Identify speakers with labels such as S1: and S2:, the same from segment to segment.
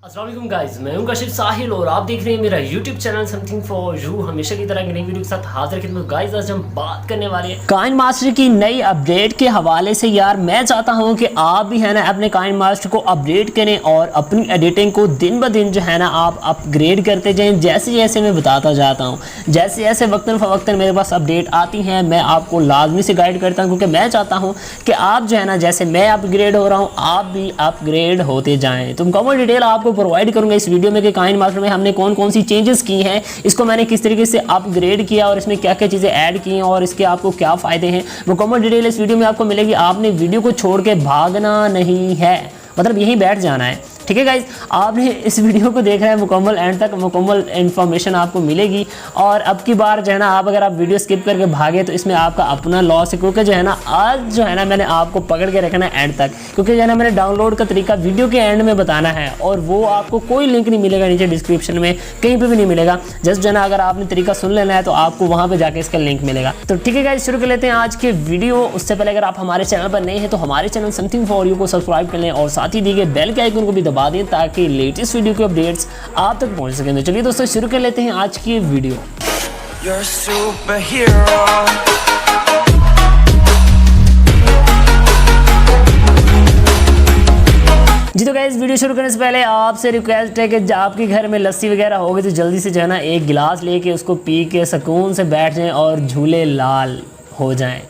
S1: अस्सलाम वालेकुम गाइस, मैं हूं कशिफ साहिल और आप देख रहे हैं मेरा YouTube channel something for you. हमेशा की तरह एक नई वीडियो के साथ हाजिर खिदमत गाइस। आज हम बात करने वाले हैं काइन मास्टर की नई अपडेट के हवाले से। यार मैं चाहता हूं कि आप भी है ना अपने काइन मास्टर को अपडेट करें और अपनी एडिटिंग को दिन ब दिन जो है ना आप अपग्रेड करते जाएं। जैसे जैसे मैं बताता जाता हूँ, जैसे जैसे वक्तन फ़वक्तन मेरे पास अपडेट आती हैं, मैं आपको लाजमी से गाइड करता हूँ, क्योंकि मैं चाहता हूँ कि आप जो है ना जैसे मैं अपग्रेड हो रहा हूँ आप भी अपग्रेड होते जाएँ। तो मुकम्मल डिटेल आपको प्रोवाइड करूंगा इस वीडियो में कि काइन मास्टर में हमने कौन कौन सी चेंजेस की हैं, इसको मैंने किस तरीके से अपग्रेड किया और इसमें क्या क्या चीज़ें ऐड की हैं और इसके आपको क्या फ़ायदे हैं। मुकम्मल डिटेल इस वीडियो में आपको मिलेगी। आपने वीडियो को छोड़ के भागना नहीं है, मतलब यहीं बैठ जाना है, ठीक है गाइज। आपने इस वीडियो को देखना है मुकम्मल एंड तक, मुकम्मल इन्फॉर्मेशन आपको मिलेगी। और अब की बार जो है ना आप अगर आप वीडियो स्किप करके भागे तो इसमें आपका अपना लॉस है, क्योंकि जो है ना आज जो है ना मैंने आपको पकड़ के रखना है एंड तक, क्योंकि जो है ना मैंने डाउनलोड का तरीका वीडियो के एंड में बताना है और वो आपको कोई लिंक नहीं मिलेगा नीचे डिस्क्रिप्शन में, कहीं पर भी नहीं मिलेगा। जस्ट जो है ना अगर आपने तरीका सुन लेना है तो आपको वहाँ पर जाके इसका लिंक मिलेगा। तो ठीक है गाइज, शुरू कर लेते हैं आज के वीडियो। उससे पहले अगर आप हमारे चैनल पर नए हैं तो हमारे चैनल समथिंग फॉर यू को सब्सक्राइब कर लें और साथ ही दी गए बेल के आइकन को भी दबा दें ताकि लेटेस्ट वीडियो के अपडेट्स आप तक पहुंच सकें। तो चलिए दोस्तों शुरू कर लेते हैं आज की वीडियो।
S2: You're a superhero.
S1: जी तो गाइस, वीडियो शुरू करने से पहले आपसे रिक्वेस्ट है कि आपके घर में लस्सी वगैरह होगी तो जल्दी से जो है ना एक गिलास लेके उसको पी के सुकून से बैठ जाएं और झूले लाल हो जाएं।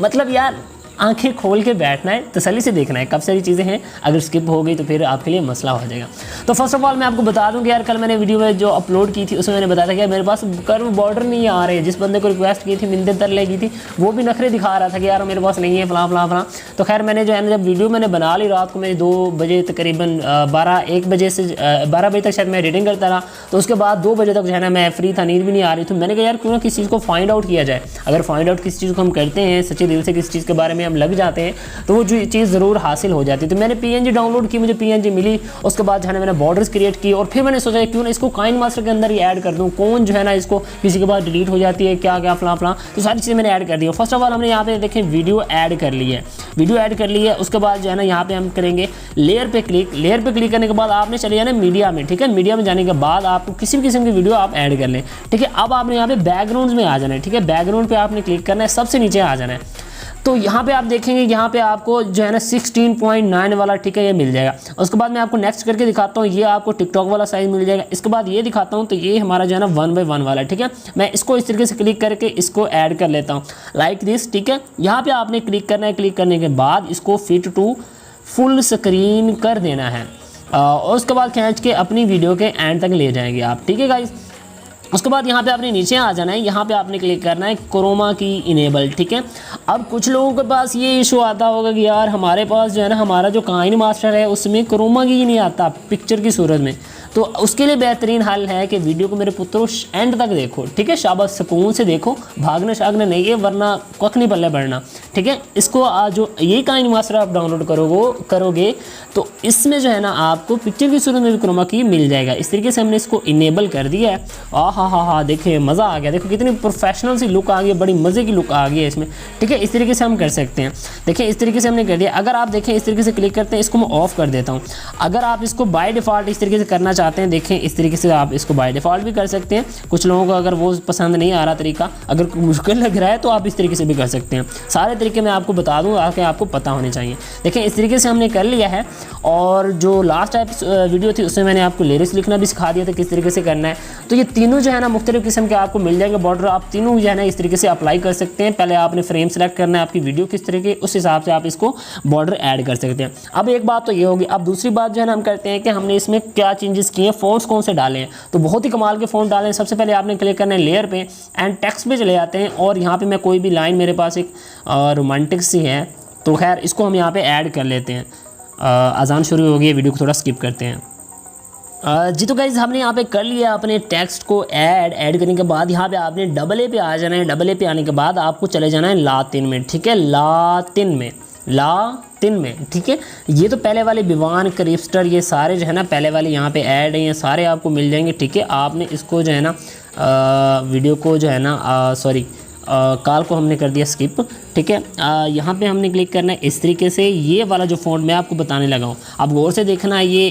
S1: मतलब यार आंखें खोल के बैठना है, तसल्ली से देखना है। काफ़ी सारी चीज़ें हैं, अगर स्किप हो गई तो फिर आपके लिए मसला हो जाएगा। तो फर्स्ट ऑफ ऑल मैं आपको बता दूं कि यार कल मैंने वीडियो में जो अपलोड की थी उसमें मैंने बताया था कि यार मेरे पास कर्व बॉर्डर नहीं आ रहे। जिस बंदे को रिक्वेस्ट की थी मिन्नत तर लेगी थी वो भी नखरे दिखा रहा था कि यार मेरे पास नहीं है फलां फलां फलां। तो खैर मैंने जो है ना जब वीडियो मैंने बना ली रात को मैं 2 बजे तकरीबन 1 बजे से 12 बजे तक शायद मैं एडिटिंग करता रहा। तो उसके बाद 2 बजे तक जो है ना मैं फ्री था, नींद भी नहीं आ रही। तो मैंने कहा यार क्यों ना किसी चीज़ को फाइंड आउट किया जाए। अगर फाइंड आउट किसी चीज़ को हम करते हैं सच्चे दिल से, किसी चीज़ के बारे में हम लग जाते हैं तो वो जो चीज़ ज़रूर हासिल हो जाती है। तो मैंने PNG डाउनलोड की, मुझे PNG मिली। उसके बाद जो है ना मैंने बॉर्डर्स क्रिएट की और फिर मैंने सोचा क्यों ना इसको काइन मास्टर के अंदर ही ऐड कर दूँ। कौन जो है ना इसको किसी के बाद डिलीट हो जाती है क्या क्या फलां फलां, तो सारी चीज़ें मैंने ऐड कर दी। फर्स्ट ऑफ ऑल हमने यहाँ पे देखें वीडियो ऐड कर ली है, वीडियो ऐड कर ली है। उसके बाद जो है ना यहाँ पे हम करेंगे लेयर पे क्लिक। लेयर पे क्लिक करने के बाद आपने चले जाना मीडिया में, ठीक है। मीडिया में जाने के बाद आपको किसी भी किस्म की वीडियो आप ऐड कर लें, ठीक है। अब आपने यहाँ पे बैकग्राउंड में आ जाना है, ठीक है। बैकग्राउंड पे आपने क्लिक करना है, सबसे नीचे आ जाना है। तो यहाँ पे आप देखेंगे यहाँ पे आपको जो है ना 16.9 वाला, ठीक है, ये मिल जाएगा। उसके बाद मैं आपको नेक्स्ट करके दिखाता हूँ, ये आपको टिकटॉक वाला साइज़ मिल जाएगा। इसके बाद ये दिखाता हूँ तो ये हमारा जो है ना 1:1 वाला, ठीक है। मैं इसको इस तरीके से क्लिक करके इसको ऐड कर लेता हूँ लाइक दिस, ठीक है। यहाँ पे आपने क्लिक करना है, क्लिक करने के बाद इसको फिट टू फुल स्क्रीन कर देना है और उसके बाद खींच के अपनी वीडियो के एंड तक ले जाएंगे आप, ठीक है गाइज। उसके बाद यहाँ पे आपने नीचे आ जाना है, यहाँ पे आपने क्लिक करना है क्रोमा की इनेबल, ठीक है। अब कुछ लोगों के पास ये इशू आता होगा कि यार हमारे पास जो है ना हमारा जो काइन मास्टर है उसमें क्रोमा की ही नहीं आता पिक्चर की सूरत में। तो उसके लिए बेहतरीन हल है कि वीडियो को मेरे पुत्रों एंड तक देखो, ठीक है। शाबाश, सुकून से देखो, भागना शागना नहीं है वरना कख नहीं पल्ले बढ़ना, ठीक है। इसको जो ये काइन मास्टर आप डाउनलोड करोगे तो इसमें जो है ना आपको पिक्चर की सूरत में भी क्रोमा की मिल जाएगा। इस तरीके से हमने इसको इनेबल कर दिया है। हाँ देखिए मज़ा आ गया, देखो कितनी प्रोफेशनल सी लुक आ गई है, बड़ी मज़े की लुक आ गई है इसमें, ठीक है। इस तरीके से हम कर सकते हैं, देखिए इस तरीके से हमने कर दिया। अगर आप देखें इस तरीके से क्लिक करते हैं, इसको मैं ऑफ कर देता हूँ। अगर आप इसको बाय डिफ़ॉल्ट इस तरीके से करना चाहते हैं, देखें इस तरीके से आप इसको बाय डिफ़ॉल्ट भी कर सकते हैं। कुछ लोगों को अगर वो पसंद नहीं आ रहा तरीका, अगर मुश्किल लग रहा है तो आप इस तरीके से भी कर सकते हैं। सारे तरीके मैं आपको बता दूँ आके आपको पता होने चाहिए। देखें इस तरीके से हमने कर लिया है। और जो लास्ट वीडियो थी उसमें मैंने आपको लिरिक्स लिखना भी सिखा दिया था किस तरीके से करना है। तो ये तीनों जो है ना मुख्तलिफ किस्म के आपको मिल जाएंगे बॉर्डर, आप तीनों जो है ना इस तरीके से अप्लाई कर सकते हैं। पहले आपने फ्रेम सेलेक्ट करना है आपकी वीडियो किस तरीके, उस हिसाब से आप इसको बॉर्डर ऐड कर सकते हैं। अब एक बात तो ये होगी। अब दूसरी बात जो है ना हम करते हैं कि हमने इसमें क्या चेंजेस किए हैं, फ़ॉन्ट्स कौन से डाले हैं। तो बहुत ही कमाल के फ़ॉन्ट डाले हैं। सबसे पहले आपने क्लिक करना है लेयर पे एंड टेक्स्ट पे चले जाते हैं और यहाँ पे मैं कोई भी लाइन, मेरे पास एक रोमांटिक सी है तो खैर इसको हम यहाँ पे ऐड कर लेते हैं। अजान शुरू हो गई है, वीडियो को थोड़ा स्किप करते हैं। जी तो गाइज़ हमने यहाँ पे कर लिया अपने टेक्स्ट को ऐड करने के बाद यहाँ पे आपने डबल ए पे आ जाना है। डबल ए पे आने के बाद आपको चले जाना है लातिन में, ठीक है। लातिन में, ठीक है। ये तो पहले वाले बिवान क्रिप्स्टर ये सारे जो है ना पहले वाले यहाँ पे ऐड हैं, ये सारे आपको मिल जाएंगे, ठीक है। आपने इसको जो है ना वीडियो को जो है ना कॉल को हमने कर दिया स्किप, ठीक है। यहाँ पे हमने क्लिक करना है इस तरीके से। ये वाला जो फ़ॉन्ट मैं आपको बताने लगा हूँ, आप गौर से देखना, ये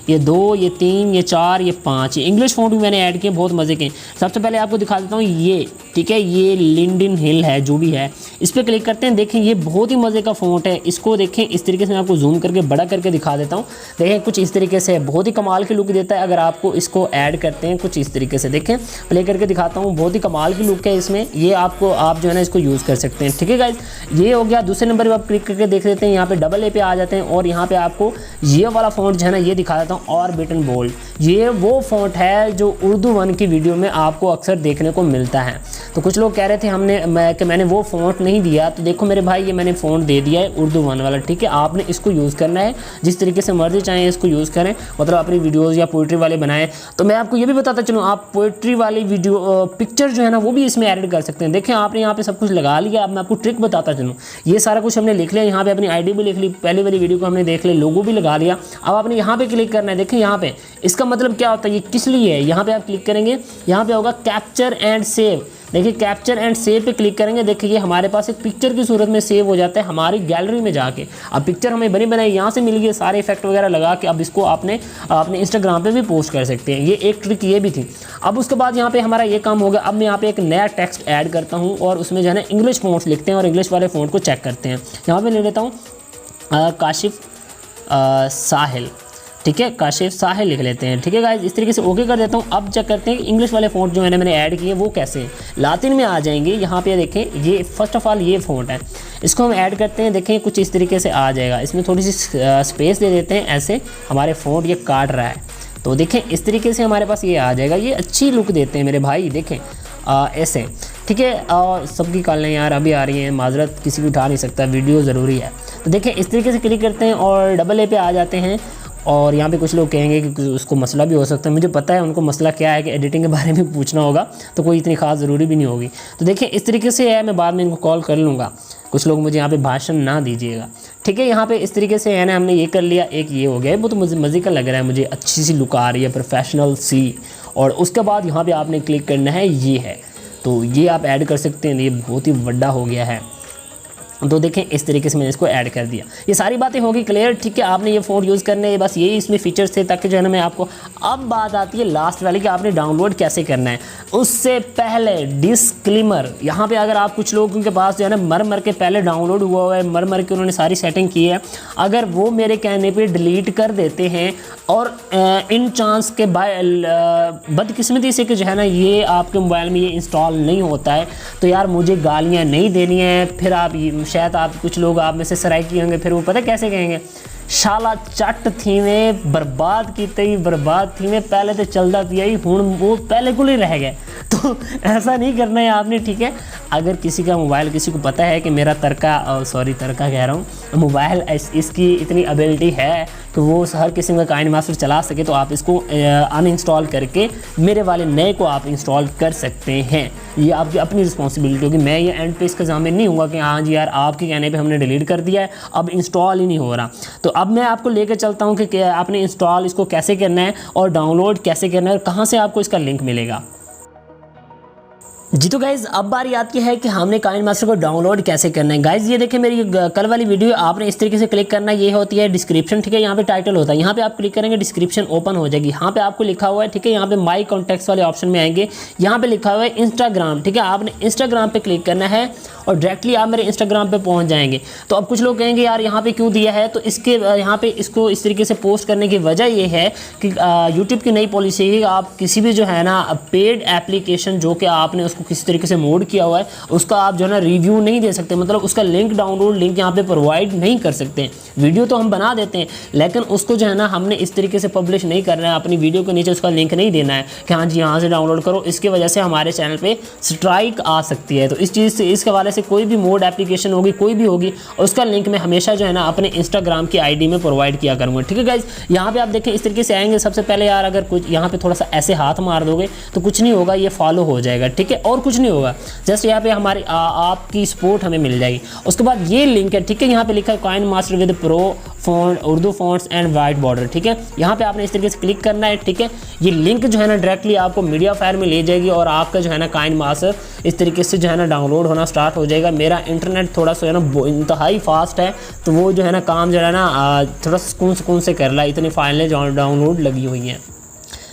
S1: ये 2, ये 3, ये 4, ये 5, ये इंग्लिश फ़ॉन्ट भी मैंने ऐड किए, बहुत मज़े के। सबसे पहले आपको दिखा देता हूँ ये, ठीक है, ये लिंडन हिल है जो भी है, इस पर क्लिक करते हैं। देखें ये बहुत ही मज़े का फ़ॉन्ट है, इसको देखें इस तरीके से मैं आपको जूम करके बड़ा करके दिखा देता हूँ। देखें कुछ इस तरीके से बहुत ही कमाल की लुक देता है अगर आपको इसको ऐड करते हैं कुछ इस तरीके से। देखें प्ले करके दिखाता हूँ, बहुत ही कमाल की लुक है इसमें, ये आपको आप जो है ना इसको यूज़ कर सकते हैं, ठीक है गाइस। ये हो गया। दूसरे नंबर पर आप क्लिक करके देख लेते हैं, यहाँ पे AA पे आ जाते हैं और यहाँ पे आपको ये वाला फ़ॉन्ट जो है ना ये दिखा देता हूँ, ऑर्बिटल बोल्ड। ये वो फ़ॉन्ट है जो उर्दू 1 की वीडियो में आपको अक्सर देखने को मिलता है। तो कुछ लोग कह रहे थे मैंने वो फ़ॉन्ट नहीं दिया, तो देखो मेरे भाई ये मैंने फ़ॉन्ट दे दिया है उर्दू 1 वाला, ठीक है। आपने इसको यूज़ करना है जिस तरीके से मर्जी चाहें इसको यूज़ करें, मतलब अपनी वीडियोज़ या पोइट्री वाले बनाएं। तो मैं आपको ये भी बताता चलूँ, आप पोइट्री वाली वीडियो पिक्चर जो है ना वो भी इसमें ऐड कर सकते हैं। देखें आपने यहाँ पे सब कुछ लगा लिया। अब मैं आपको ट्रिक बताता चलूँ, ये सारा कुछ हमने लिख लिया, यहाँ पे अपनी ID भी लिख ली, पहले वाली वीडियो को हमने देख लिया, लोगो भी लगा लिया। अब आपने यहाँ पे क्लिक करना है। देखें यहाँ पे इसका मतलब क्या होता है, ये किस लिए है, यहाँ पे आप क्लिक करेंगे, यहाँ पे होगा कैप्चर एंड सेव। देखिए कैप्चर एंड सेव पे क्लिक करेंगे, देखिए ये हमारे पास एक पिक्चर की सूरत में सेव हो जाता है हमारी गैलरी में जाके। अब पिक्चर हमें बनी बनाई यहाँ से मिल गई, सारे इफेक्ट वगैरह लगा के अब इसको आपने अपने इंस्टाग्राम पे भी पोस्ट कर सकते हैं। ये एक ट्रिक ये भी थी। अब उसके बाद यहाँ पे हमारा ये काम हो गया। अब मैं यहाँ पे एक नया टेक्स्ट ऐड करता हूँ और उसमें जो है ना इंग्लिश फ़ॉन्ट्स लिखते हैं और इंग्लिश वाले फ़ॉन्ट को चेक करते हैं। यहाँ पर ले लेता हूँ काशिफ साहिल, ठीक है, काशिफ साहिल लिख लेते हैं, ठीक है गाइस। इस तरीके से ओके कर देता हूँ। अब चेक करते हैं कि इंग्लिश वाले फ़ॉन्ट जो है ना मैंने ऐड किए वो कैसे हैं। लातिन में आ जाएंगे, यहाँ पे देखें ये फर्स्ट ऑफ ऑल ये फ़ॉन्ट है, इसको हम ऐड करते हैं। देखें कुछ इस तरीके से आ जाएगा, इसमें थोड़ी सी स्पेस दे देते हैं, ऐसे हमारे फ़ॉन्ट ये काट रहा है, तो देखें इस तरीके से हमारे पास ये आ जाएगा। ये अच्छी लुक देते हैं मेरे भाई, देखें ऐसे, ठीक है। और सबकी कॉलें यार अभी आ रही हैं, माजरत किसी भी उठा नहीं सकता, वीडियो ज़रूरी है। तो देखें इस तरीके से क्लिक करते हैं और AA पे आ जाते हैं। और यहाँ पे कुछ लोग कहेंगे कि उसको मसला भी हो सकता है, मुझे पता है उनको मसला क्या है कि एडिटिंग के बारे में पूछना होगा, तो कोई इतनी खास ज़रूरी भी नहीं होगी। तो देखिए इस तरीके से है, मैं बाद में इनको कॉल कर लूँगा, कुछ लोग मुझे यहाँ पे भाषण ना दीजिएगा, ठीक है। यहाँ पे इस तरीके से है ना हमने ये कर लिया, एक ये हो गया, वो तो मुझे मज़े का लग रहा है, मुझे अच्छी सी लुक आ रही है, प्रोफेशनल सी। और उसके बाद यहाँ पर आपने क्लिक करना है, ये है, तो ये आप ऐड कर सकते हैं, ये बहुत ही बड़ा हो गया है। तो देखें इस तरीके से मैंने इसको ऐड कर दिया। ये सारी बातें होगी क्लियर, ठीक है। आपने ये फ़ॉन्ट यूज़ करने है, बस यही इसमें फीचर्स थे ताकि जो है ना मैं आपको। अब बात आती है लास्ट वाली कि आपने डाउनलोड कैसे करना है। उससे पहले डिस्क्लेमर, यहाँ पे अगर आप कुछ लोगों के पास जो है ना मर के पहले डाउनलोड हुआ है, मर के उन्होंने सारी सेटिंग की है, अगर वो मेरे कहने पर डिलीट कर देते हैं और इन चांस के बदकिस्मती से कि जो है ना ये आपके मोबाइल में ये इंस्टॉल नहीं होता है, तो यार मुझे गालियाँ नहीं देनी है। फिर आप शायद आप कुछ लोग आप में से सराइकी होंगे, फिर वो पता कैसे कहेंगे, शाला चट थी में बर्बाद की तई बर्बाद थी में, पहले तो चलता पिया ही हूँ वो पहले को ही रह गए। तो ऐसा नहीं करना है आपने, ठीक है। अगर किसी का मोबाइल, किसी को पता है कि मेरा तड़का कह रहा हूँ, मोबाइल इसकी इतनी एबिलिटी है कि वो हर किस्म का काइन मास्टर चला सके, तो आप इसको अनइंस्टॉल करके मेरे वाले नए को आप इंस्टॉल कर सकते हैं। ये आपकी अपनी रिस्पॉन्सिबिलिटी होगी, मैं ये एंड पे इसका ज़ामिन नहीं हूँगा कि हाँ जी यार आपके कहने पे हमने डिलीट कर दिया है, अब इंस्टॉल ही नहीं हो रहा। तो अब मैं आपको लेकर चलता हूँ कि आपने इंस्टॉल इसको कैसे करना है और डाउनलोड कैसे करना है और कहाँ से आपको इसका लिंक मिलेगा। जी तो गाइज़ अब बारी आती है कि हमने काइन मास्टर को डाउनलोड कैसे करना है। गाइज़ ये देखें मेरी कल वाली वीडियो, आपने इस तरीके से क्लिक करना है, ये होती है डिस्क्रिप्शन, ठीक है। यहाँ पे टाइटल होता है, यहाँ पे आप क्लिक करेंगे डिस्क्रिप्शन ओपन हो जाएगी। यहाँ पे आपको लिखा हुआ है, ठीक है, यहाँ पे माई कॉन्टैक्ट्स वाले ऑप्शन में आएंगे, यहाँ पे लिखा हुआ है इंस्टाग्राम, ठीक है। आपने इंस्टाग्राम पे क्लिक करना है और डायरेक्टली आप मेरे इंस्टाग्राम पे पहुँच जाएंगे। तो अब कुछ लोग कहेंगे यार यहाँ पे क्यों दिया है, तो इसके यहाँ पे इसको इस तरीके से पोस्ट करने की वजह ये है कि यूट्यूब की नई पॉलिसी है, आप किसी भी जो है ना पेड एप्लीकेशन जो कि आपने उसको किसी तरीके से मोड किया हुआ है, उसका आप जो है ना रिव्यू नहीं दे सकते, मतलब उसका लिंक डाउनलोड लिंक यहाँ पे प्रोवाइड नहीं कर सकते। वीडियो तो हम बना देते हैं, लेकिन उसको जो है ना हमने इस तरीके से पब्लिश नहीं करना है, अपनी वीडियो के नीचे उसका लिंक नहीं देना है कि हाँ जी यहाँ से डाउनलोड करो। इसकी वजह से हमारे चैनल पे स्ट्राइक आ सकती है। तो इस चीज़ से, इस हवाले से कोई भी मोड एप्लीकेशन होगी, कोई भी होगी, उसका लिंक मैं हमेशा जो है ना अपने इंस्टाग्राम की ID में प्रोवाइड किया करूँगा, ठीक है गाइज। यहाँ पे आप देखें इस तरीके से आएंगे। सबसे पहले यार अगर कुछ यहाँ पे थोड़ा सा ऐसे हाथ मार दोगे तो कुछ नहीं होगा, ये फॉलो हो जाएगा, ठीक है। और कुछ नहीं होगा, जस्ट यहाँ पे हमारी आपकी सपोर्ट हमें मिल जाएगी। उसके बाद ये लिंक है, ठीक है, यहाँ पे लिखा है coin master with pro font Urdu fonts and white border, ठीक है। यहाँ पे आपने इस तरीके से क्लिक करना है, ठीक है। ये लिंक जो है ना डायरेक्टली आपको मीडिया फायर में ले जाएगी और आपका जो है ना कॉइन मास्टर इस तरीके से जो है ना डाउनलोड होना स्टार्ट हो जाएगा। मेरा इंटरनेट थोड़ा सा है ना इंतहाई फास्ट है, तो वो जो है ना काम जो है ना थोड़ा सुकून से कर रहा है, इतनी फाइलें डाउनलोड लगी हुई हैं।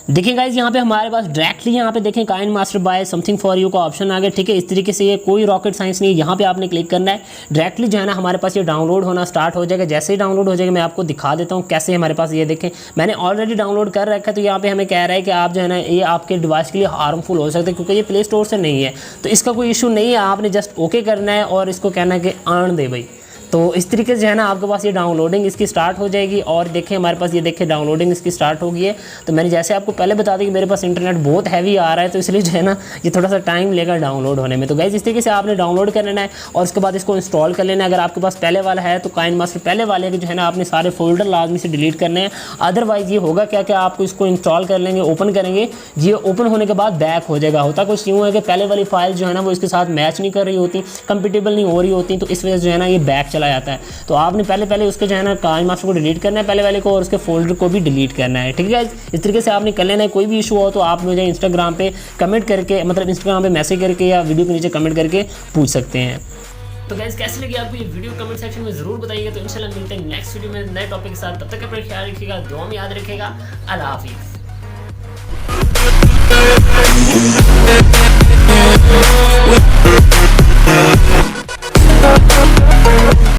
S1: देखिए गाइज यहाँ पे हमारे पास डायरेक्टली यहाँ पे देखें coin master bye something for you का ऑप्शन आ गया, ठीक है। इस तरीके से ये कोई रॉकेट साइंस नहीं है, यहाँ पे आपने क्लिक करना है, डायरेक्टली जो है ना हमारे पास ये डाउनलोड होना स्टार्ट हो जाएगा। जैसे ही डाउनलोड हो जाएगा मैं आपको दिखा देता हूँ कैसे हमारे पास, ये देखें मैंने ऑलरेडी डाउनलोड कर रखा है। तो यहाँ पे हमें कह रहा है कि आप जो है ना ये आपके डिवाइस के लिए हार्मफुल हो सकता है क्योंकि ये प्ले स्टोर से नहीं है, तो इसका कोई इशू नहीं है, आपने जस्ट ओके करना है और इसको कहना है कि आन दे भाई। तो इस तरीके से जो है ना आपके पास ये डाउनलोडिंग इसकी स्टार्ट हो जाएगी। और देखें हमारे पास ये देखें डाउनलोडिंग इसकी स्टार्ट हो गई है। तो मैंने जैसे आपको पहले बता दी कि मेरे पास इंटरनेट बहुत हैवी आ रहा है, तो इसलिए जो है ना ये थोड़ा सा टाइम लेगा डाउनलोड होने में। तो गाइस इस तरीके से आपने डाउनलोड कर लेना है और उसके बाद इसको इंस्टॉल कर लेना है। अगर आपके पास पहले वाला है तो कॉइन मास्टर पहले वाले के जो है ना आपने सारे फोल्डर लाजमी से डिलीट करने हैं। अदरवाइज ये होगा क्या कि आपको इसको इंस्टॉल कर लेंगे, ओपन करेंगे, ये ओपन होने के बाद बैक हो जाएगा। होता कुछ यूँ है कि पहले वाली फाइल जो है ना वो इसके साथ मैच नहीं कर रही होती, कंपेटेबल नहीं हो रही होती, तो इस वजह से जो है ना ये बैक चला जाता है। तो आपने पहले उसके जो है ना कॉइन मास्टर को डिलीट करना है पहले वाले को, और उसके फोल्डर को भी डिलीट करना है, ठीक है। इस तरीके से आपने कर लेना है। कोई भी इशू हो तो आप मुझे इंस्टाग्राम पे कमेंट करके, मतलब इंस्टाग्राम पे मैसेज करके या वीडियो के नीचे कमेंट करके पूछ सकते हैं। तो गाइस कैसे लगी आपको ये वीडियो, कमेंट सेक्शन में जरूर बताइएगा। तो इंशाल्लाह मिलते हैं नेक्स्ट वीडियो में नए टॉपिक के साथ। तब तक अपना ख्याल रखिएगा, दुआ में याद रखिएगा। अल्लाह हाफिज़।